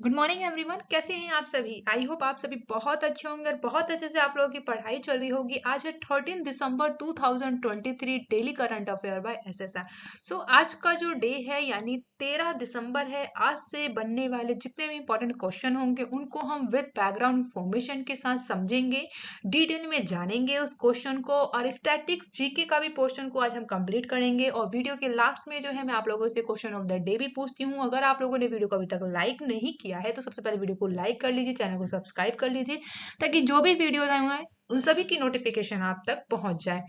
Good morning everyone, कैसे हैं आप सभी। आई होप आप सभी बहुत अच्छे होंगे और बहुत अच्छे से आप लोगों की पढ़ाई चल रही होगी। आज है 13 दिसंबर 2023, daily current affair by SSR. So आज का जो डे है यानी 13 दिसंबर है। आज से बनने वाले जितने भी इंपॉर्टेंट क्वेश्चन होंगे उनको हम विद बैकग्राउंड इंफॉर्मेशन के साथ समझेंगे, डिटेल में जानेंगे उस क्वेश्चन को, और स्टैटिक्स जीके का भी पोर्शन को आज हम कंप्लीट करेंगे। और वीडियो के लास्ट में जो है मैं आप लोगों से क्वेश्चन ऑफ द डे भी पूछती हूँ। अगर आप लोगों ने वीडियो को अभी तक लाइक नहीं किया है तो सबसे पहले वीडियो को लाइक कर लीजिए, चैनल को सब्सक्राइब कर लीजिए, ताकि जो भी वीडियो आए हुए हैं उन सभी की नोटिफिकेशन आप तक पहुंच जाए।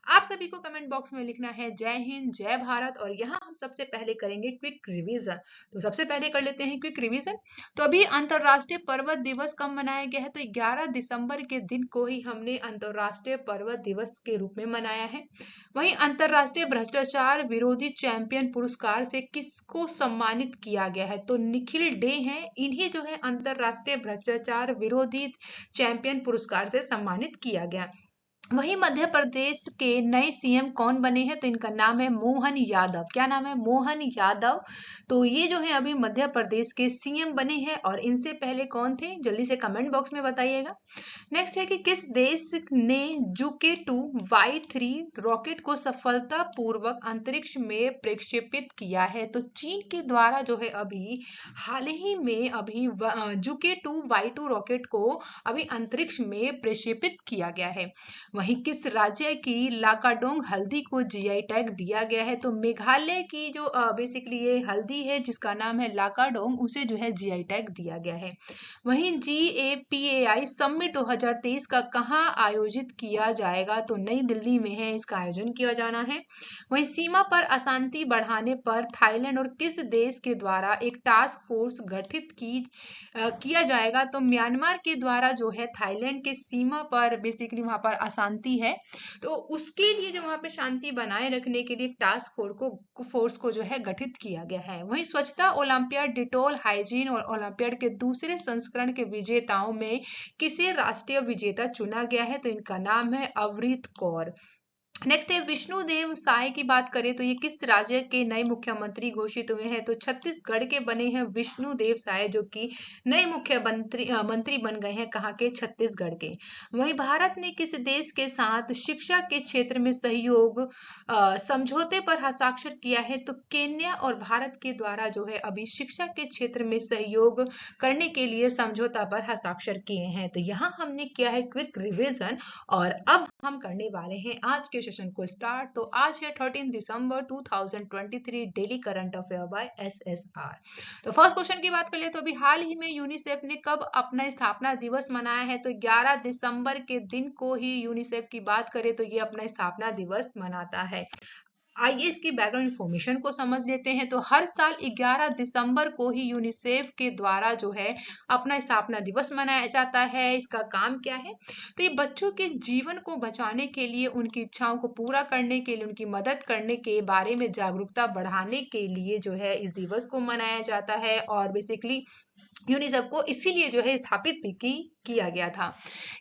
आप सभी को कमेंट बॉक्स में लिखना है जय हिंद जय भारत। और यहाँ हम सबसे पहले करेंगे क्विक रिवीजन। तो सबसे पहले कर लेते हैं क्विक रिवीजन। तो अभी अंतरराष्ट्रीय पर्वत दिवस कब मनाया गया है? तो 11 दिसंबर के दिन को ही हमने अंतरराष्ट्रीय पर्वत दिवस के रूप में मनाया है। वहीं अंतरराष्ट्रीय भ्रष्टाचार विरोधी चैंपियन पुरस्कार से किसको सम्मानित किया गया है? तो निखिल डे हैं, इन्हें जो है अंतरराष्ट्रीय भ्रष्टाचार विरोधी चैंपियन पुरस्कार से सम्मानित किया गया। वहीं मध्य प्रदेश के नए सीएम कौन बने हैं? तो इनका नाम है मोहन यादव। क्या नाम है? मोहन यादव। तो ये जो है अभी मध्य प्रदेश के सीएम बने हैं। और इनसे पहले कौन थे? जल्दी से कमेंट बॉक्स में बताइएगा। नेक्स्ट है कि किस देश ने जुके 2 Y3 रॉकेट को सफलतापूर्वक अंतरिक्ष में प्रक्षेपित किया है? तो चीन के द्वारा जो है अभी हाल ही में अभी जुके 2 Y2 रॉकेट को अभी अंतरिक्ष में प्रक्षेपित किया गया है। वहीं किस राज्य की लाकाडोंग हल्दी को जीआई टैग दिया गया है? तो मेघालय की जो बेसिकली ये हल्दी है जिसका नाम है लाकाडोंग, उसे जो है जीआई टैग दिया गया है। वहीं GAPAI समिट 2023 का कहाँ आयोजित किया जाएगा? तो नई दिल्ली में है इसका आयोजन किया जाना है। वहीं सीमा पर अशांति बढ़ाने पर थाईलैंड और किस देश के द्वारा एक टास्क फोर्स गठित किया जाएगा? तो म्यांमार के द्वारा जो है थाईलैंड के सीमा पर बेसिकली वहां पर अशांति है, तो उसके लिए जो वहां पे शांति बनाए रखने के लिए टास्क फोर्स को जो है गठित किया गया है। वहीं स्वच्छता ओलंपियाड डिटोल हाइजीन और ओलंपियाड के दूसरे संस्करण के विजेताओं में किसे राष्ट्रीय विजेता चुना गया है? तो इनका नाम है अवरीत कौर। नेक्स्ट है विष्णुदेव साय की बात करें तो ये किस राज्य के नए मुख्यमंत्री घोषित हुए हैं? तो छत्तीसगढ़ के बने हैं विष्णुदेव साय, जो कि नए मंत्री बन गए हैं। कहाँ के? छत्तीसगढ़ के। वहीं भारत ने किस देश के साथ शिक्षा के क्षेत्र में सहयोग समझौते पर हस्ताक्षर किया है? तो केन्या और भारत के द्वारा जो है अभी शिक्षा के क्षेत्र में सहयोग करने के लिए समझौता पर हस्ताक्षर किए हैं। तो यहाँ हमने किया है क्विक रिविजन। और अब हम करने वाले हैं आज के सेशन को स्टार्ट। तो आज है 13 दिसंबर 2023, daily current affair by SSR. तो फर्स्ट क्वेश्चन की बात कर ले तो अभी हाल ही में यूनिसेफ ने कब अपना स्थापना दिवस मनाया है? तो 11 दिसंबर के दिन को ही यूनिसेफ की बात करें तो ये अपना स्थापना दिवस मनाता है। आइए इसकी बैकग्राउंड इंफॉर्मेशन को समझ लेते हैं। तो हर साल 11 दिसंबर को ही यूनिसेफ के द्वारा जो है अपना स्थापना दिवस मनाया जाता है। इसका काम क्या है? तो ये बच्चों के जीवन को बचाने के लिए, उनकी इच्छाओं को पूरा करने के लिए, उनकी मदद करने के बारे में जागरूकता बढ़ाने के लिए जो है इस दिवस को मनाया जाता है। और बेसिकली यूनिसेफ को इसीलिए जो है स्थापित भी किया गया था।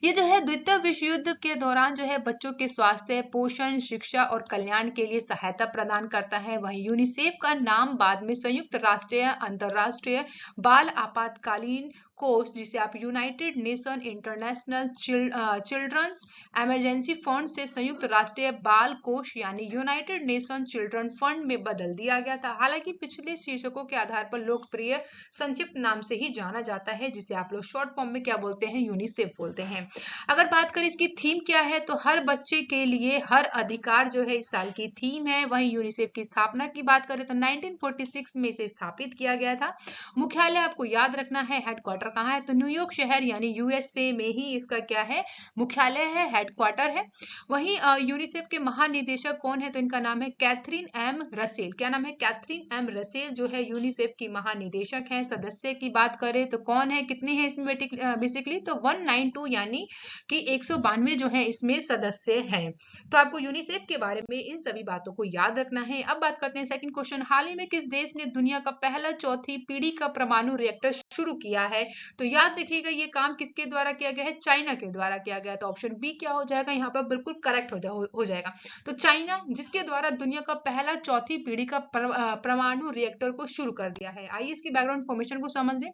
ये जो है द्वितीय विश्व युद्ध के दौरान जो है बच्चों के स्वास्थ्य, पोषण, शिक्षा और कल्याण के लिए सहायता प्रदान करता है। वहीं यूनिसेफ का नाम बाद में संयुक्त राष्ट्रीय अंतरराष्ट्रीय बाल आपातकालीन कोष, जिसे आप United Nation International Children's Emergency Fund से संयुक्त राष्ट्रीय बाल कोष यानी यूनाइटेड नेशन चिल्ड्रन फंड में बदल दिया गया था। हालांकि पिछले शीर्षकों के आधार पर लोकप्रिय संक्षिप्त नाम से ही जाना जाता है, जिसे आप लोग शॉर्ट फॉर्म में क्या बोलते हैं? यूनिसेफ बोलते हैं। अगर बात करें इसकी थीम क्या है तो हर बच्चे के लिए हर अधिकार जो है इस साल की थीम है। वहीं यूनिसेफ की स्थापना की बात करें तो 1946 में इसे स्थापित किया गया था। मुख्यालय आपको याद रखना है, हेडक्वार्टर कहाँ है? तो न्यूयॉर्क शहर यानी यूएसए में ही इसका क्या है? मुख्यालय है, हेडक्वार्टर है। वहीं यूनिसेफ के महानिदेशक कौन है? तो इनका नाम है कैथरीन एम रसेल। क्या नाम है? कैथरीन एम रसेल जो है यूनिसेफ की महानिदेशक है। सदस्य की बात करें तो कौन है, कितने हैं इसमें? बेसिकली तो 192 यानी कि 192 जो है इसमें सदस्य हैं। तो आपको यूनिसेफ के बारे में इन सभी बातों को याद रखना है। अब बात करते हैं सेकंड क्वेश्चन। हाल ही में किस देश ने दुनिया का पहला चौथी पीढ़ी का परमाणु रिएक्टर शुरू किया है। तो याद रखिएगा ये काम किसके द्वारा किया गया है, चाइना के द्वारा किया गया है। तो ऑप्शन बी क्या हो जाएगा यहाँ पर, बिल्कुल करेक्ट हो जाएगा। तो चाइना जिसके द्वारा दुनिया का पहला चौथी पीढ़ी का परमाणु रिएक्टर को शुरू कर दिया है। आइए इसकी बैकग्राउंड इन्फॉर्मेशन को समझ लें।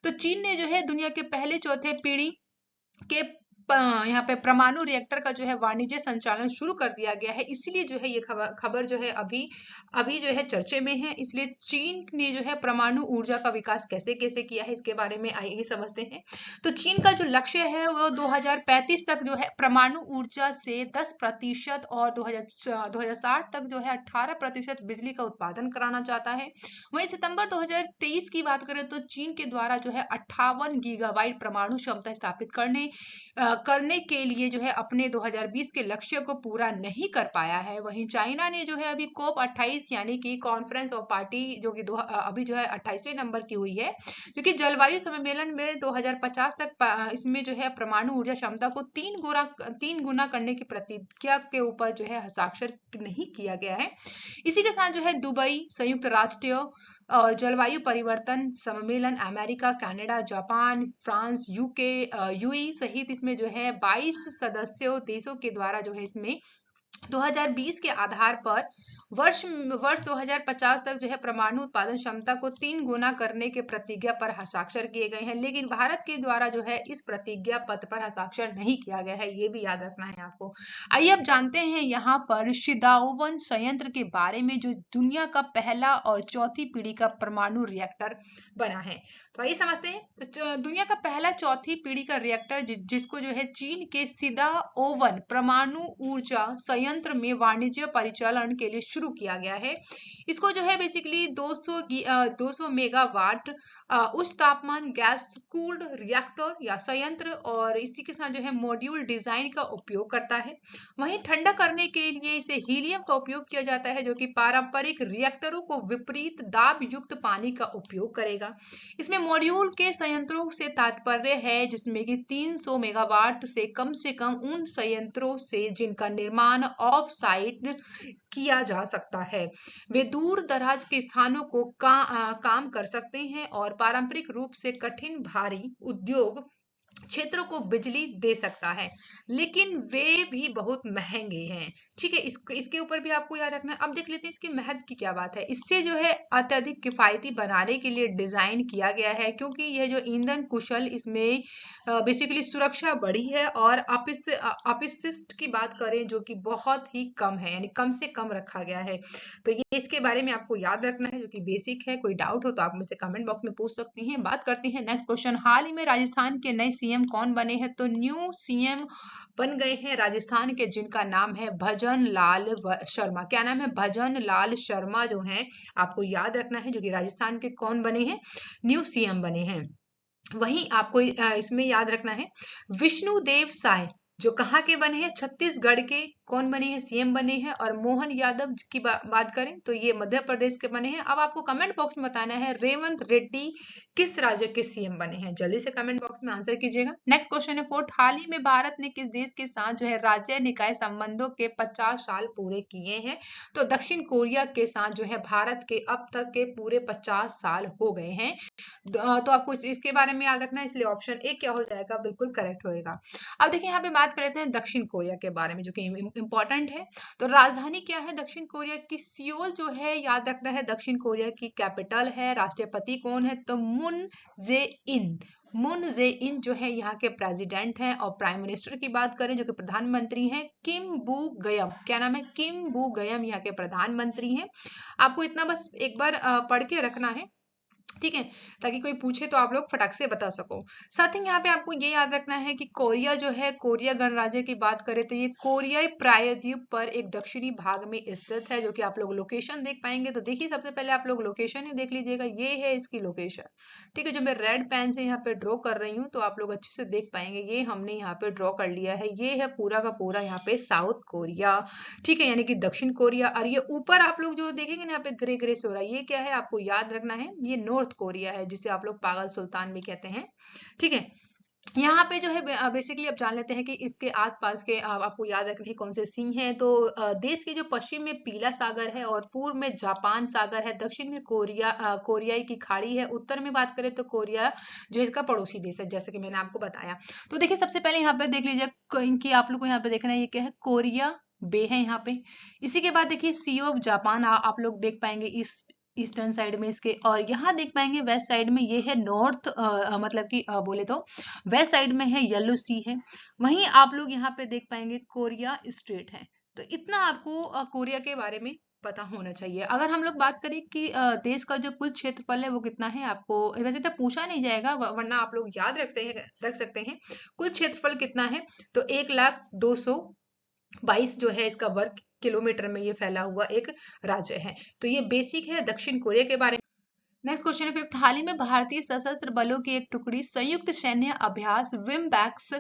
तो चीन ने जो है दुनिया के पहले चौथे पीढ़ी के यहाँ पे परमाणु रिएक्टर का जो है वाणिज्य संचालन शुरू कर दिया गया है। इसलिए जो है ये खबर जो है अभी अभी जो है चर्चे में है। इसलिए चीन ने जो है परमाणु ऊर्जा का विकास कैसे कैसे किया है इसके बारे में आइए समझते हैं। तो चीन का जो लक्ष्य है वो 2035 तक जो है परमाणु ऊर्जा से 10% और 2060 तक जो है 18% बिजली का उत्पादन कराना चाहता है। वहीं सितंबर 2023 की बात करें तो चीन के द्वारा जो है 58 गीगावाट परमाणु क्षमता स्थापित करने के लिए जो है अपने 2020 के लक्ष्य को पूरा नहीं कर पाया है। वहीं चाइना ने जो है अभी COP 28 यानी कि कॉन्फ्रेंस ऑफ पार्टी जो कि अभी जो है 28वें नंबर की हुई है, जो कि जलवायु सम्मेलन में 2050 तक इसमें जो है परमाणु ऊर्जा क्षमता को 3 गुना करने की प्रतिज्ञा के ऊपर जो है हस्ताक्षर नहीं किया गया है। इसी के साथ जो है दुबई, संयुक्त राष्ट्र और जलवायु परिवर्तन सम्मेलन, America, Canada, Japan, France, UK, UAE सहित इसमें जो है 22 सदस्यों देशों के द्वारा जो है इसमें 2020 के आधार पर वर्ष 2050 तक जो है परमाणु उत्पादन क्षमता को 3 गुना करने के प्रतिज्ञा पर हस्ताक्षर किए गए हैं। लेकिन भारत के द्वारा जो है इस प्रतिज्ञा पत्र पर हस्ताक्षर नहीं किया गया है, ये भी याद रखना है आपको। आइए अब जानते हैं यहाँ पर शिदाओवन संयंत्र के बारे में, जो दुनिया का पहला और चौथी पीढ़ी का परमाणु रिएक्टर बना है। तो आइए समझते हैं। तो दुनिया का पहला चौथी पीढ़ी का रिएक्टर जिसको जो है चीन के शिदाओवन परमाणु ऊर्जा संयंत्र में वाणिज्य परिचालन के लिए शुरू किया गया है। इसको जो है बेसिकली 200 मेगावाट उच्च तापमान गैस कूल्ड रिएक्टर या संयंत्र और इसी के साथ जो है मॉड्यूल डिजाइन का उपयोग करता है। वहीं ठंडा करने के लिए इसे हीलियम का उपयोग किया जाता है, जो कि पारंपरिक रिएक्टरों को विपरीत दाब युक्त पानी का उपयोग करेगा। इसमें मॉड्यूल के संयंत्रों से तात्पर्य है जिसमें कि 300 मेगावाट से कम उन संयंत्रों से जिनका निर्माण ऑफ साइट किया जा सकता है। वे दूर दराज के स्थानों को काम कर सकते हैं और पारंपरिक रूप से कठिन भारी उद्योग क्षेत्रों को बिजली दे सकता है, लेकिन वे भी बहुत महंगे हैं। ठीक है, इसके ऊपर भी आपको याद रखना है। अब देख लेते हैं इसके महत्व की क्या बात है। इससे जो है अत्यधिक किफायती बनाने के लिए डिजाइन किया गया है, क्योंकि यह जो ईंधन कुशल, इसमें बेसिकली सुरक्षा बड़ी है और अपशिष्ट की बात करें जो कि बहुत ही कम है, यानी कम से कम रखा गया है। तो ये इसके बारे में आपको याद रखना है, जो कि बेसिक है। कोई डाउट हो तो आप मुझसे कमेंट बॉक्स में पूछ सकती हैं। बात करते हैं नेक्स्ट क्वेश्चन। हाल ही में राजस्थान के नए सीएम कौन बने हैं? तो न्यू सीएम बन गए हैं राजस्थान के, जिनका नाम है भजन लाल शर्मा। क्या नाम है? भजन लाल शर्मा जो है, आपको याद रखना है, जो कि राजस्थान के कौन बने हैं? न्यू सीएम बने हैं। वहीं आपको इसमें याद रखना है विष्णुदेव साय जो कहाँ के बने हैं? छत्तीसगढ़ के कौन बने हैं? सीएम बने हैं। और मोहन यादव की बात करें तो ये मध्य प्रदेश के बने हैं। अब आपको कमेंट बॉक्स में बताना है रेवंत रेड्डी किस राज्य के सीएम बने हैं। जल्दी से कमेंट बॉक्स में आंसर कीजिएगा। नेक्स्ट क्वेश्चन है 4th, हाल ही में भारत ने किस देश के साथ जो है राज्य निकाय संबंधों के 50 साल पूरे किए हैं? तो दक्षिण कोरिया के साथ जो है भारत के अब तक के पूरे 50 साल हो गए हैं। तो आपको इसके बारे में याद रखना है, इसलिए ऑप्शन ए क्या हो जाएगा? बिल्कुल करेक्ट होएगा। अब देखिए यहाँ पे बात कर लेते हैं दक्षिण कोरिया के बारे में, जो कि इंपॉर्टेंट है। तो राजधानी क्या है दक्षिण कोरिया की? सियोल जो है, याद रखना है, दक्षिण कोरिया की कैपिटल है। राष्ट्रपति कौन है? तो मून जे इन जो है यहाँ के प्रेसिडेंट हैं। और प्राइम मिनिस्टर की बात करें जो कि प्रधानमंत्री हैं, किम बू गयम। क्या नाम है? किम बू गयम यहाँ के प्रधानमंत्री हैं। आपको इतना बस एक बार पढ़ के रखना है, ठीक है, ताकि कोई पूछे तो आप लोग फटाक से बता सको। साथ ही यहाँ पे आपको ये याद रखना है कि कोरिया जो है, कोरिया गणराज्य की बात करें तो ये कोरियाई प्रायद्वीप पर एक दक्षिणी भाग में स्थित है, जो कि आप लोग लोकेशन देख पाएंगे। तो देखिए सबसे पहले आप लोग लोकेशन ही देख लीजिएगा, ये है इसकी लोकेशन। ठीक है, जो मैं रेड पेन से यहाँ पे ड्रॉ कर रही हूँ तो आप लोग अच्छे से देख पाएंगे। ये हमने यहाँ पे ड्रॉ कर लिया है, ये है पूरा का पूरा यहाँ पे साउथ कोरिया। ठीक है, यानी कि दक्षिण कोरिया। और ये ऊपर आप लोग जो देखेंगे ना यहाँ पे ग्रे ग्रे से हो रहा है, ये क्या है? आपको याद रखना है, ये नॉर्थ कोरिया है, जिसे आप लोग पागल सुल्तान भी कहते हैं। ठीक है, यहाँ पे जो है बेसिकली अब जान लेते हैं कि इसके आसपास के आपको याद रखने हैं कौन से सी हैं। तो देश के जो पश्चिम में पीला सागर है और पूर्व में जापान सागर है, दक्षिण में कोरियाई की खाड़ी है, उत्तर में बात करें तो कोरिया जो इसका पड़ोसी देश है, जैसे कि मैंने आपको बताया। तो देखिए सबसे पहले यहाँ पे देख लीजिए कि आप लोग को यहाँ पे देखना है ये क्या है, कोरिया बे है यहाँ पे। इसी के बाद देखिए सी ऑफ जापान आप लोग देख पाएंगे इस ईस्टर्न साइड में इसके, और यहाँ देख पाएंगे वेस्ट साइड में ये है नॉर्थ, मतलब कि बोले तो वेस्ट साइड में है येलो सी है। वहीं आप लोग यहाँ पे देख पाएंगे कोरिया स्ट्रेट है। तो इतना आपको कोरिया के बारे में पता होना चाहिए। अगर हम लोग बात करें कि देश का जो कुल क्षेत्रफल है वो कितना है, आपको वैसे तो पूछा नहीं जाएगा वरना आप लोग याद रख सकते हैं कुल क्षेत्रफल कितना है। तो 1,02,22 जो है इसका वर्ग किलोमीटर में ये फैला हुआ एक राज्य है। तो ये बेसिक है दक्षिण कोरिया के बारे में। नेक्स्ट क्वेश्चन है फिफ्थ, हाल ही में भारतीय सशस्त्र बलों की एक टुकड़ी संयुक्त सैन्य अभ्यास विमबैक्स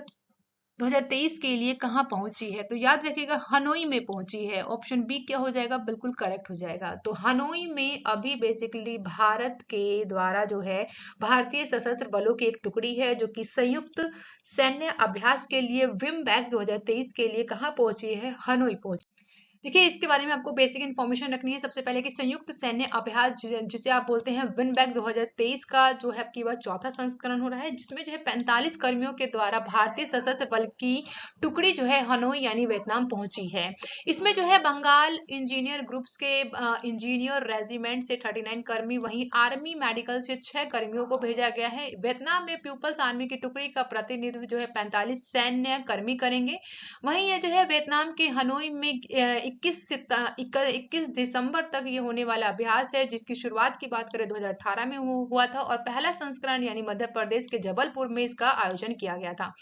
2023 के लिए कहां पहुंची है? तो याद रखिएगा हनोई में पहुंची है। ऑप्शन बी क्या हो जाएगा, बिल्कुल करेक्ट हो जाएगा। तो हनोई में अभी बेसिकली भारत के द्वारा जो है भारतीय सशस्त्र बलों की एक टुकड़ी है जो कि संयुक्त सैन्य अभ्यास के लिए विमबैक्स 2023 के लिए कहां पहुंची है, हनोई पहुंची। देखिए इसके बारे में आपको बेसिक इन्फॉर्मेशन रखनी है सबसे पहले कि संयुक्त सैन्य अभ्यास जिसे आप बोलते हैं विनबैक 2023 का जो है आपकी बार चौथा संस्करण हो रहा है, जिसमें जो है 45 कर्मियों के द्वारा भारतीय सशस्त्र बल की टुकड़ी जो है हनोई यानी वियतनाम पहुंची है। इसमें जो है बंगाल इंजीनियर ग्रुप्स के इंजीनियर रेजिमेंट से 39 कर्मी, वहीं आर्मी मेडिकल से 6 कर्मियों को भेजा गया है। वियतनाम में पीपल्स आर्मी की टुकड़ी का प्रतिनिधित्व जो है 45 सैन्य कर्मी करेंगे। वहीं ये जो है वियतनाम के हनोई में 21 दिसंबर तक ये होने वाला अभ्यास है, जिसकी शुरुआत की बात करें 2018 में हुआ था और पहला संस्करण यानी मध्य प्रदेश के जबलपुर में इसका आयोजन किया गया था।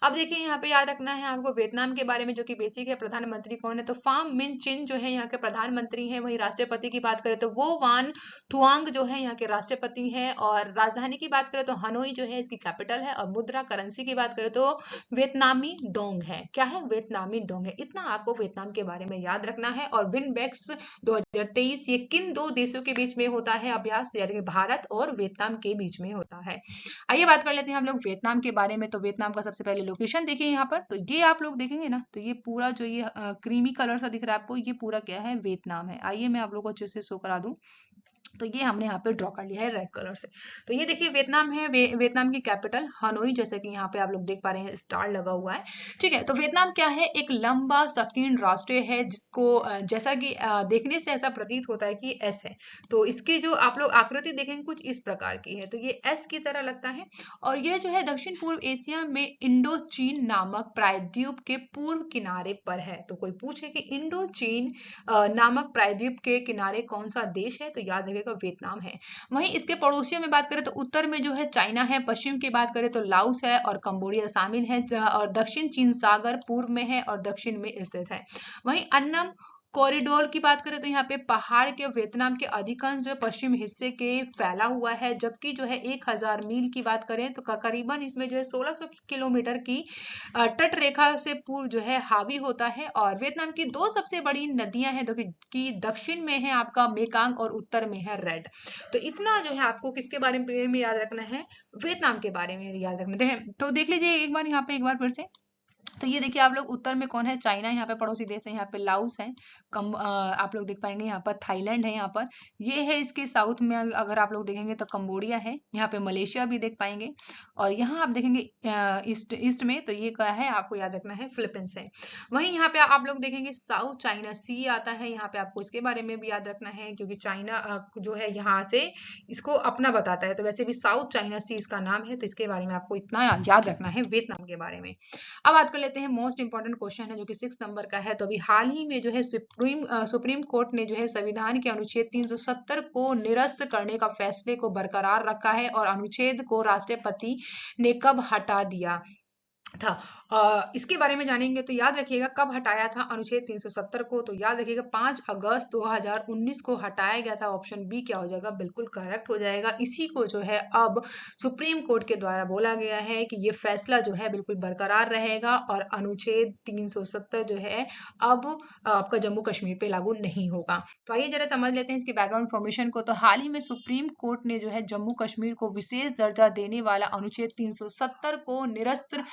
अब देखिए यहाँ पे याद रखना है आपको वियतनाम के बारे में जो कि बेसिक है। प्रधानमंत्री कौन है, तो फाम मिन चिन जो है यहाँ के प्रधानमंत्री हैं। वहीं राष्ट्रपति की बात करें तो वो वान थुआंग जो है यहाँ के राष्ट्रपति हैं, और राजधानी की बात करें तो हनोई जो है इसकी कैपिटल है, और मुद्रा करेंसी की बात करें तो वियतनामी डोंग है। क्या है, वियतनामी डोंग है। इतना आपको वियतनाम के बारे में याद रखना है। और विनबैक्स 2023 ये किन दो देशों के बीच में होता है अभ्यास, तो यानी कि भारत और वियतनाम के बीच में होता है। आइए बात कर लेते हैं हम लोग वियतनाम के बारे में। तो वियतनाम का सबसे पहले लोकेशन देखिए यहाँ पर, तो ये आप लोग देखेंगे ना, तो ये पूरा जो ये क्रीमी कलर सा दिख रहा है आपको, ये पूरा क्या है, वियतनाम है। आइए मैं आप लोग को अच्छे से शो करा दूं। तो ये हमने यहाँ पे ड्रॉ कर लिया है रेड कलर से। तो ये देखिए वियतनाम है, वियतनाम की कैपिटल हनोई, जैसे कि यहाँ पे आप लोग देख पा रहे हैं स्टार लगा हुआ है। ठीक है, तो वियतनाम क्या है, एक लंबा संकीर्ण राष्ट्र है जिसको जैसा कि देखने से ऐसा प्रतीत होता है कि एस है। तो इसकी जो आप लोग आकृति देखेंगे कुछ इस प्रकार की है, तो ये एस की तरह लगता है। और यह जो है दक्षिण पूर्व एशिया में इंडो चीन नामक प्रायद्वीप के पूर्व किनारे पर है। तो कोई पूछे कि इंडो चीन नामक प्रायद्वीप के किनारे कौन सा देश है, तो याद रखिएगा वियतनाम है। वहीं इसके पड़ोसियों में बात करें तो उत्तर में जो है चाइना है, पश्चिम की बात करें तो लाओस है और कंबोडिया शामिल है, और दक्षिण चीन सागर पूर्व में है और दक्षिण में स्थित है। वहीं अन्नम कॉरिडोर की बात करें तो यहाँ पे पहाड़ के वियतनाम के अधिकांश जो पश्चिम हिस्से के फैला हुआ है, जबकि जो है 1000 मील की बात करें तो करीबन इसमें जो है 1600 किलोमीटर की तट रेखा से पूर्व जो है हावी होता है। और वियतनाम की दो सबसे बड़ी नदियां हैं, कि दक्षिण में है आपका मेकांग और उत्तर में है रेड। तो इतना जो है आपको किसके बारे में याद रखना है, वियतनाम के बारे में याद रखना है। तो देख लीजिए एक बार यहाँ पे, एक बार फिर से। तो ये देखिए आप लोग उत्तर में कौन है, चाइना, यहाँ पे पड़ोसी देश है, यहाँ पे लाओस है, आप लोग देख पाएंगे यहाँ पर थाईलैंड है, यहाँ पर ये है इसके साउथ में अगर आप लोग देखेंगे तो कंबोडिया है, यहाँ पे मलेशिया भी देख पाएंगे। और यहाँ आप देखेंगे ईस्ट में, तो ये क्या है आपको याद रखना है, फिलीपींस है। वहीं यहाँ पे आप लोग देखेंगे साउथ चाइना सी आता है, यहाँ पे आपको इसके बारे में भी याद रखना है क्योंकि चाइना जो है यहाँ से इसको अपना बताता है। तो वैसे भी साउथ चाइना सी इसका नाम है, तो इसके बारे में आपको इतना याद रखना है वियतनाम के बारे में। अब बात कर लेते हैं मोस्ट इंपॉर्टेंट क्वेश्चन है जो कि 6 नंबर का है। तो अभी हाल ही में जो है सुप्रीम कोर्ट ने जो है संविधान के अनुच्छेद 370 को निरस्त करने का फैसले को बरकरार रखा है, और अनुच्छेद को राष्ट्रपति ने कब हटा दिया, था। इसके बारे में जानेंगे तो याद रखिएगा कब हटाया था अनुच्छेद 370 को, तो याद रखिएगा 5 अगस्त 2019 को हटाया गया था। ऑप्शन बी क्या हो जाएगा, बिल्कुल करेक्ट हो जाएगा। इसी को जो है अब सुप्रीम कोर्ट के द्वारा बोला गया है कि ये फैसला जो है बिल्कुल बरकरार रहेगा और अनुच्छेद 370 जो है अब आपका जम्मू कश्मीर पे लागू नहीं होगा। तो आइए जरा समझ लेते हैं इसकी बैकग्राउंड इन्फॉर्मेशन को। तो हाल ही में सुप्रीम कोर्ट ने जो है जम्मू कश्मीर को विशेष दर्जा देने वाला अनुच्छेद 370 को निरस्त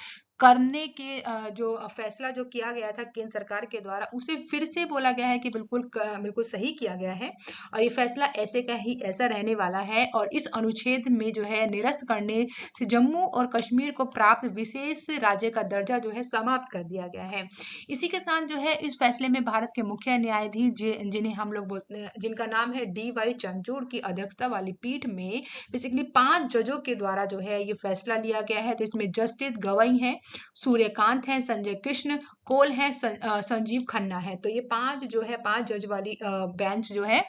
करने के जो फैसला जो किया गया था केंद्र सरकार के द्वारा, उसे फिर से बोला गया है कि बिल्कुल सही किया गया है और ये फैसला ऐसे का ही ऐसा रहने वाला है। और इस अनुच्छेद में जो है निरस्त करने से जम्मू और कश्मीर को प्राप्त विशेष राज्य का दर्जा जो है समाप्त कर दिया गया है। इसी के साथ जो है इस फैसले में भारत के मुख्य न्यायाधीश जिन्हें हम लोग बोलते हैं, जिनका नाम है DY चंद्रचूड़ की अध्यक्षता वाली पीठ में बेसिकली 5 जजों के द्वारा जो है ये फैसला लिया गया है। तो इसमें जस्टिस गवई है, सूर्यकांत है, संजय कृष्ण कोल है, संजीव खन्ना है। तो ये 5 जो है 5 जज वाली बेंच जो है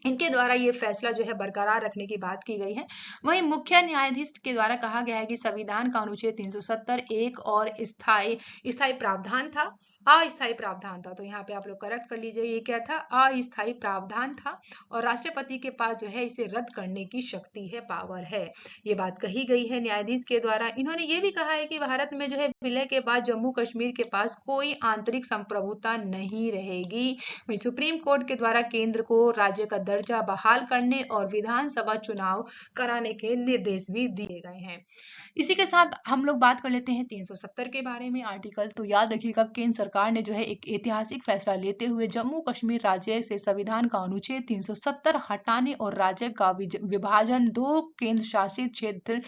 इनके द्वारा ये फैसला जो है बरकरार रखने की बात की गई है। वहीं मुख्य न्यायाधीश के द्वारा कहा गया है कि संविधान का अनुच्छेद 370 एक और स्थायी स्थायी प्रावधान था, अस्थायी प्रावधान था। तो यहाँ पे आप लोग करेक्ट कर लीजिए, ये क्या था, अस्थायी प्रावधान था और राष्ट्रपति के पास जो है इसे रद्द करने की शक्ति है, पावर है। ये बात कही गई है न्यायाधीश के द्वारा। इन्होंने ये भी कहा है कि भारत में जो है विलय के बाद जम्मू कश्मीर के पास कोई आंतरिक संप्रभुता नहीं रहेगी। वहीं सुप्रीम कोर्ट के द्वारा केंद्र को राज्य का दर्जा बहाल करने और विधानसभा चुनाव कराने के निर्देश भी दिए गए हैं। इसी के साथ हम लोग बात कर लेते हैं 370 के बारे में आर्टिकल। तो याद रखिएगा केंद्र सरकार ने जो है एक ऐतिहासिक फैसला लेते हुए जम्मू कश्मीर राज्य से संविधान का अनुच्छेद 370 हटाने और राज्य का विभाजन 2 केंद्र शासित क्षेत्र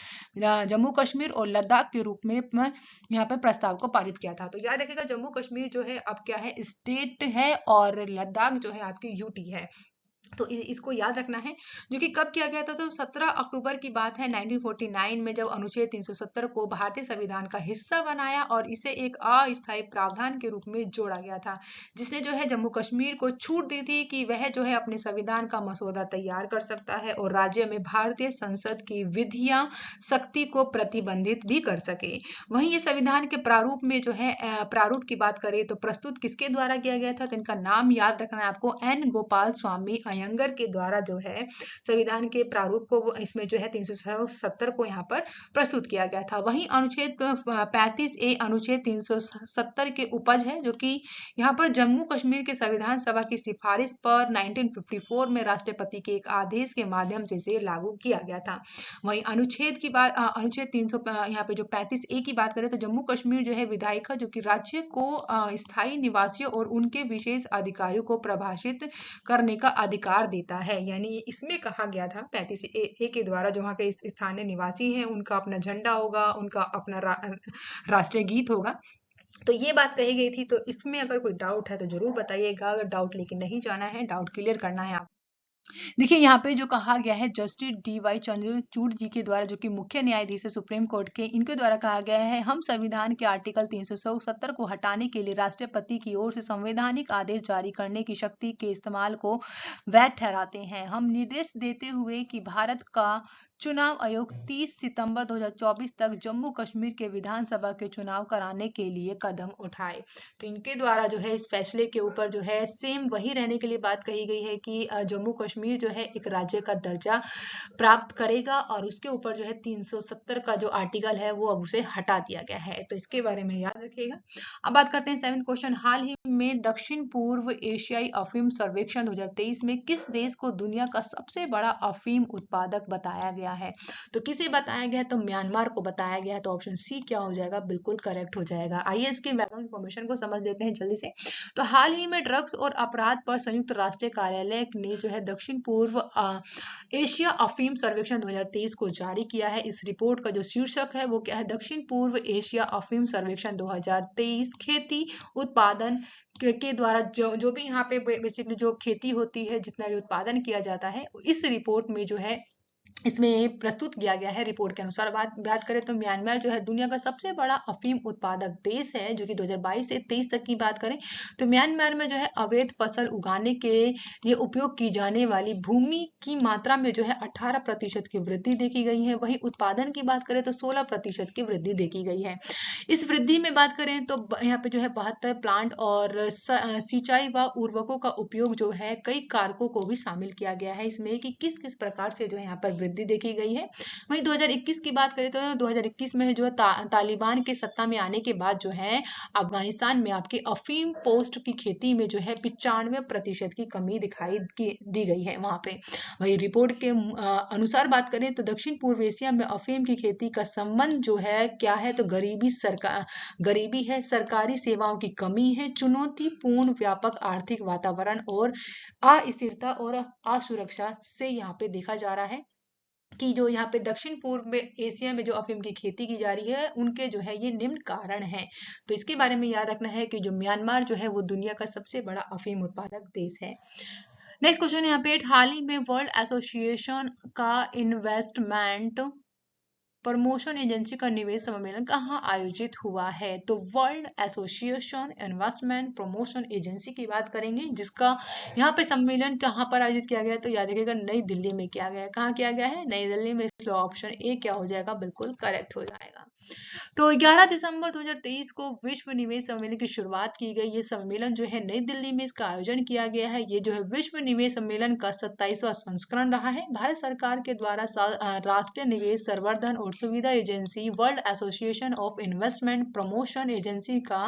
जम्मू कश्मीर और लद्दाख के रूप में यहाँ पर प्रस्ताव को पारित किया था। तो याद रखिएगा जम्मू कश्मीर जो है अब क्या है, स्टेट है और लद्दाख जो है आपकी यूटी है। तो इसको याद रखना है। जो कि कब किया गया था, तो 17 अक्टूबर की बात है 1949 में, जब अनुच्छेद 370 को भारतीय संविधान का हिस्सा बनाया और इसे एक अस्थायी प्रावधान के रूप में जोड़ा गया था, जिसने जो है जम्मू कश्मीर को छूट दी थी कि वह जो है अपने संविधान का मसौदा तैयार कर सकता है और राज्य में भारतीय संसद की विधियां शक्ति को प्रतिबंधित भी कर सके। वहीं ये संविधान के प्रारूप में जो है प्रारूप की बात करें तो प्रस्तुत किसके द्वारा किया गया था, तो इनका नाम याद रखना है आपको, N गोपाल स्वामी अयंगर के द्वारा जो है संविधान के प्रारूप को इसमें जो है 370 को यहाँ पर प्रस्तुत किया गया था। वहीं अनुच्छेद 35A अनुच्छेद 370 के उपज है, जो कि यहाँ पर जम्मू कश्मीर के संविधान सभा की सिफारिश पर 1954 में राष्ट्रपति के एक आदेश के माध्यम से इसे लागू किया गया था। वहीं अनुच्छेद की बात अनुच्छेद 300 यहाँ पे जो 35A की बात करें तो जम्मू कश्मीर जो है विधायिका जो कि राज्य को स्थायी निवासियों और उनके विशेष अधिकारियों को प्रभाषित करने का अधिकार देता है। यानी इसमें कहा गया था 35A के द्वारा जो वहाँ के स्थानीय निवासी हैं उनका अपना झंडा होगा, उनका अपना राष्ट्रीय गीत होगा। तो ये बात कही गई थी। तो इसमें अगर कोई डाउट है तो जरूर बताइएगा, अगर डाउट लेके नहीं जाना है, डाउट क्लियर करना है आप। देखिए यहाँ पे जो कहा गया है जस्टिस DY चंद्रचूड़ जी के द्वारा, जो कि मुख्य न्यायाधीश है सुप्रीम कोर्ट के, इनके द्वारा कहा गया है, हम संविधान के आर्टिकल 370 को हटाने के लिए राष्ट्रपति की ओर से संवैधानिक आदेश जारी करने की शक्ति के इस्तेमाल को वैध ठहराते हैं। हम निर्देश देते हुए कि भारत का चुनाव आयोग 30 सितंबर 2024 तक जम्मू कश्मीर के विधानसभा के चुनाव कराने के लिए कदम उठाए। तो इनके द्वारा जो है इस फैसले के ऊपर जो है सेम वही रहने के लिए बात कही गई है कि जम्मू कश्मीर जो है एक राज्य का दर्जा प्राप्त करेगा और उसके ऊपर जो है 370 का जो आर्टिकल है वो अब उसे हटा दिया गया है। तो इसके बारे में याद रखिएगा। अब बात करते हैं 7th क्वेश्चन। हाल ही में दक्षिण पूर्व एशियाई अफीम सर्वेक्षण 2023 में किस देश को दुनिया का सबसे बड़ा अफीम उत्पादक बताया गया है? तो किसे बताया गया है? तो म्यांमार को बताया गया है। तो ऑप्शन सी क्या हो जाएगा, बिल्कुल करेक्ट हो जाएगा। आइए इसके बैकग्राउंड इंफॉर्मेशन को समझ लेते हैं जल्दी से। तो हाल ही में ड्रग्स और अपराध पर संयुक्त राष्ट्र कार्यालय ने जो है दक्षिण पूर्व एशिया अफीम सर्वेक्षण 2023 को जारी किया है। इस रिपोर्ट का जो शीर्षक है वो क्या है, दक्षिण पूर्व एशिया अफीम सर्वेक्षण 2023 खेती उत्पादन के द्वारा जो भी यहाँ पे बेसिकली जो खेती होती है, जितना भी उत्पादन किया जाता है, इस रिपोर्ट में जो है इसमें प्रस्तुत किया गया है रिपोर्ट के अनुसार। बात करें तो म्यांमार जो है दुनिया का सबसे बड़ा अफीम उत्पादक देश है, जो कि 2022 से 23 तक की बात करें तो म्यांमार में जो है अवैध फसल उगाने के लिए उपयोग की जाने वाली भूमि की मात्रा में जो है 18% की वृद्धि देखी गई है। वहीं उत्पादन की बात करें तो 16% की वृद्धि देखी गई है। इस वृद्धि में बात करें तो यहाँ पे जो है 72 प्लांट और सिंचाई व उर्वरकों का उपयोग जो है कई कारकों को भी शामिल किया गया है इसमें, कि किस किस प्रकार से जो है यहाँ पर वृद्धि देखी गई है। वहीं 2021 की बात करें तो 2021 में जो है तालिबान के सत्ता में आने के बाद जो है अफगानिस्तान में आपके अफीम पोस्ट की खेती में जो है 95% की कमी दी गई है वहां पे। वही रिपोर्ट के अनुसार बात करें तो दक्षिण पूर्व एशिया में अफीम की खेती का संबंध जो है क्या है, तो गरीबी है, सरकारी सेवाओं की कमी है, चुनौतीपूर्ण व्यापक आर्थिक वातावरण और अस्थिरता और असुरक्षा से यहाँ पे देखा जा रहा है कि जो यहाँ पे दक्षिण पूर्व में एशिया में जो अफीम की खेती की जा रही है उनके जो है ये निम्न कारण है। तो इसके बारे में याद रखना है कि जो म्यांमार जो है वो दुनिया का सबसे बड़ा अफीम उत्पादक देश है। नेक्स्ट क्वेश्चन यहाँ पे, हाल ही में वर्ल्ड एसोसिएशन का इन्वेस्टमेंट प्रमोशन एजेंसी का निवेश सम्मेलन कहाँ आयोजित हुआ है, तो world association investment promotion agency की बात करेंगे, जिसका यहाँ पे सम्मेलन कहाँ पर आयोजित किया गया है, तो याद रखिएगा नई दिल्ली में किया गया है। कहाँ किया गया है, नई दिल्ली में। इसलिए ऑप्शन ए क्या हो जाएगा, बिल्कुल करेक्ट हो जाएगा। तो 11 दिसंबर 2023 को विश्व निवेश सम्मेलन की शुरुआत की गई। ये सम्मेलन जो है नई दिल्ली में इसका आयोजन किया गया है। ये जो है विश्व निवेश सम्मेलन का 27वां संस्करण रहा है। भारत सरकार के द्वारा राष्ट्रीय निवेश संवर्धन और सुविधा agency world association of investment promotion agency का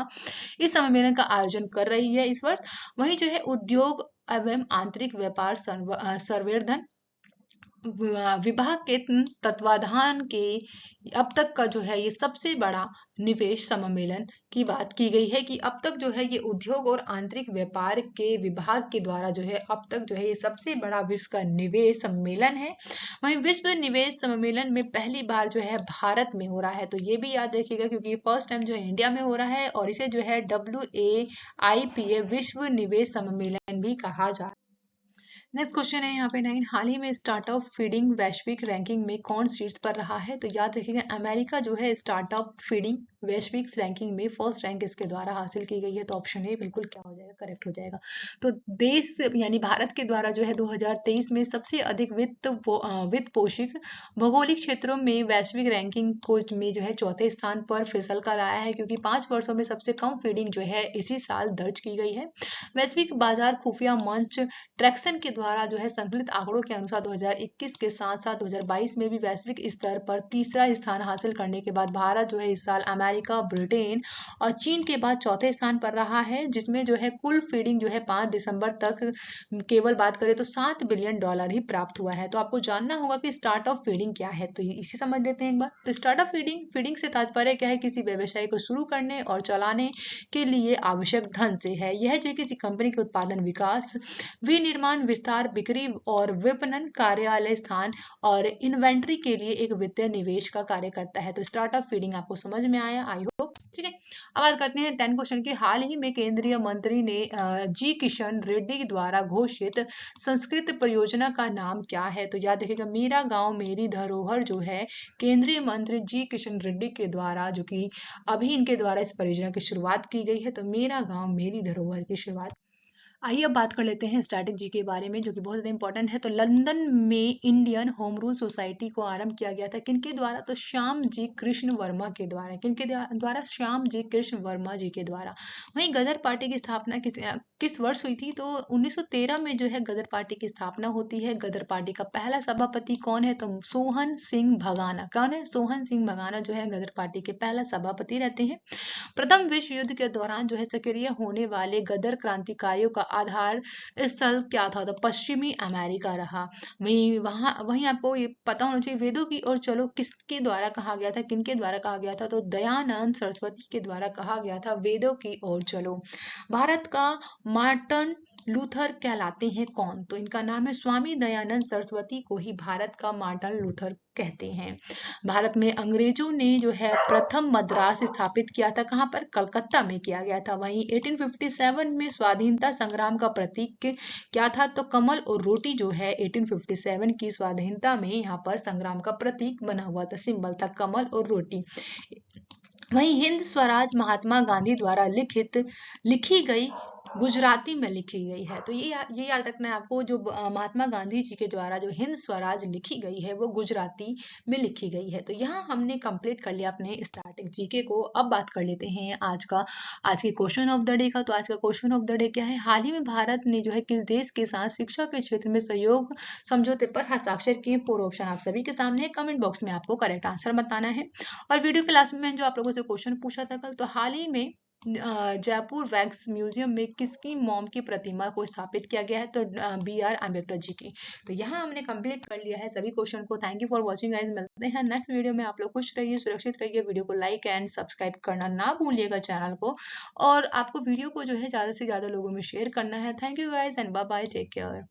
इस सम्मेलन का आयोजन कर रही है इस वर्ष। वहीं जो है उद्योग एवं आंतरिक व्यापार संवर्धन विभाग के तत्वाधान के अब तक का जो है ये सबसे बड़ा निवेश सम्मेलन की बात की गई है, कि अब तक जो है ये उद्योग और आंतरिक व्यापार के विभाग के द्वारा जो है अब तक जो है ये सबसे बड़ा विश्व का निवेश सम्मेलन है। वहीं विश्व निवेश सम्मेलन में पहली बार जो है भारत में हो रहा है, तो ये भी याद रखिएगा क्योंकि फर्स्ट टाइम जो है इंडिया में हो रहा है और इसे जो है WAIPA विश्व निवेश सम्मेलन भी कहा जा रहा है। नेक्स्ट क्वेश्चन है यहाँ पे 9, हाल ही में स्टार्टअप फीडिंग वैश्विक रैंकिंग में कौन शीर्ष पर रहा है, तो याद रखिएगा अमेरिका जो है स्टार्टअप फीडिंग वैश्विक रैंकिंग में फर्स्ट रैंक इसके द्वारा हासिल की गई है। तो ऑप्शन ए बिल्कुल क्या हो जाएगा, करेक्ट हो जाएगा। तो देश यानी भारत के द्वारा जो है 2023 में सबसे अधिक वित्त पोषित भौगोलिक क्षेत्रों में वैश्विक रैंकिंग को में जो है चौथे स्थान पर फिसल कर आया है, क्योंकि 5 वर्षों में सबसे कम फीडिंग जो है इसी साल दर्ज की गई है। वैश्विक बाजार खुफिया मंच ट्रैक्सन के द्वारा जो है संकलित आंकड़ों के अनुसार 2021 के साथ साथ 2022 में भी वैश्विक स्तर पर तीसरा स्थान हासिल करने के बाद भारत जो है इस साल अमेरिका, ब्रिटेन और चीन के बाद चौथे स्थान पर रहा है, जिसमें जो है कुल फीडिंग जो है 5 दिसंबर तक केवल बात करें तो $7 बिलियन ही प्राप्त हुआ है। तो आपको जानना होगा कि स्टार्टअप फीडिंग क्या है, तो इसे समझ लेते हैं एक बार। तो स्टार्टअप फीडिंग से तात्पर्य क्या है, किसी व्यवसाय को शुरू करने और चलाने के लिए आवश्यक धन से है। यह जो किसी कंपनी के उत्पादन विकास, विनिर्माण, विस्तार, बिक्री और विपणन, कार्यालय स्थान और इन्वेंट्री के लिए एक वित्तीय निवेश का कार्य करता है। तो स्टार्टअप फीडिंग आपको समझ में आया, आई होप। ठीक है, अब बात करते हैं 10 क्वेश्चन की। हाल ही में केंद्रीय मंत्री ने जी किशन रेड्डी द्वारा घोषित संस्कृत परियोजना का नाम क्या है, तो याद रखिएगा मेरा गांव मेरी धरोहर जो है केंद्रीय मंत्री जी किशन रेड्डी के द्वारा, जो कि अभी इनके द्वारा इस परियोजना की शुरुआत की गई है। तो मेरा गांव मेरी धरोहर की शुरुआत। आइए अब बात कर लेते हैं स्ट्रैटेजी के बारे में, जो कि बहुत ज़्यादा इंपॉर्टेंट है। तो लंदन में इंडियन होम रूल सोसाइटी को आरंभ किया गया था किनके द्वारा, तो श्याम जी कृष्ण वर्मा के द्वारा। किनके द्वारा, श्याम जी कृष्ण वर्मा जी के द्वारा। वहीं गदर पार्टी की स्थापना किस वर्ष हुई थी, तो 1913 में जो है गदर पार्टी की स्थापना होती है। गदर पार्टी का पहला सभापति कौन है, तो सोहन सिंह भगाना। कौन है, सोहन सिंह भगाना जो है गदर पार्टी के पहला सभापति रहते हैं। प्रथम विश्व युद्ध के दौरान जो है सक्रिय होने वाले गदर क्रांतिकारियों का आधार स्थल क्या था, तो पश्चिमी अमेरिका रहा। वहीं आपको ये पता होना चाहिए, वेदों की ओर चलो किसके द्वारा कहा गया था, किनके द्वारा कहा गया था, तो दयानंद सरस्वती के द्वारा कहा गया था वेदों की ओर चलो। भारत का मार्टन लूथर कहलाते हैं कौन? तो इनका नाम है स्वामी दयानंद सरस्वती को ही भारत का मार्टिन लूथर कहते हैं। भारत में अंग्रेजों ने जो है प्रथम मद्रास स्थापित किया था, कहाँ पर? कलकत्ता में किया गया था। वहीं 1857 में स्वाधीनता संग्राम का प्रतीक क्या था? तो कमल और रोटी जो है 1857 की स्वाधीनता में यहाँ पर संग्राम का प्रतीक बना हुआ था, सिंबल था कमल और रोटी। वहीं हिंद स्वराज महात्मा गांधी द्वारा लिखी गई गुजराती में लिखी गई है। तो ये याद रखना है आपको, जो महात्मा गांधी जी के द्वारा जो हिंद स्वराज लिखी गई है वो गुजराती में लिखी गई है। तो यहाँ हमने कंप्लीट कर लिया अपने स्टार्टिंग जीके को। अब बात कर लेते हैं आज के क्वेश्चन ऑफ द डे का। तो आज का क्वेश्चन ऑफ द डे क्या है? हाल ही में भारत ने जो है किस देश के साथ शिक्षा के क्षेत्र में सहयोग समझौते पर हस्ताक्षर किए? 4 ऑप्शन आप सभी के सामने, कमेंट बॉक्स में आपको करेक्ट आंसर बताना है। और वीडियो के लास्ट में जो आप लोगों से क्वेश्चन पूछा था कल, तो हाल ही में जयपुर वैक्स म्यूजियम में किसकी मॉम की प्रतिमा को स्थापित किया गया है? तो BR अम्बेडकर जी की। तो यहाँ हमने कंप्लीट कर लिया है सभी क्वेश्चन को। Thank you for watching guys, मिलते हैं नेक्स्ट वीडियो में। आप लोग खुश रहिए, सुरक्षित रहिए। वीडियो को लाइक एंड सब्सक्राइब करना ना भूलिएगा चैनल को, और आपको वीडियो को जो है ज़्यादा से ज़्यादा लोगों में शेयर करना है। Thank you guys and bye bye, take care.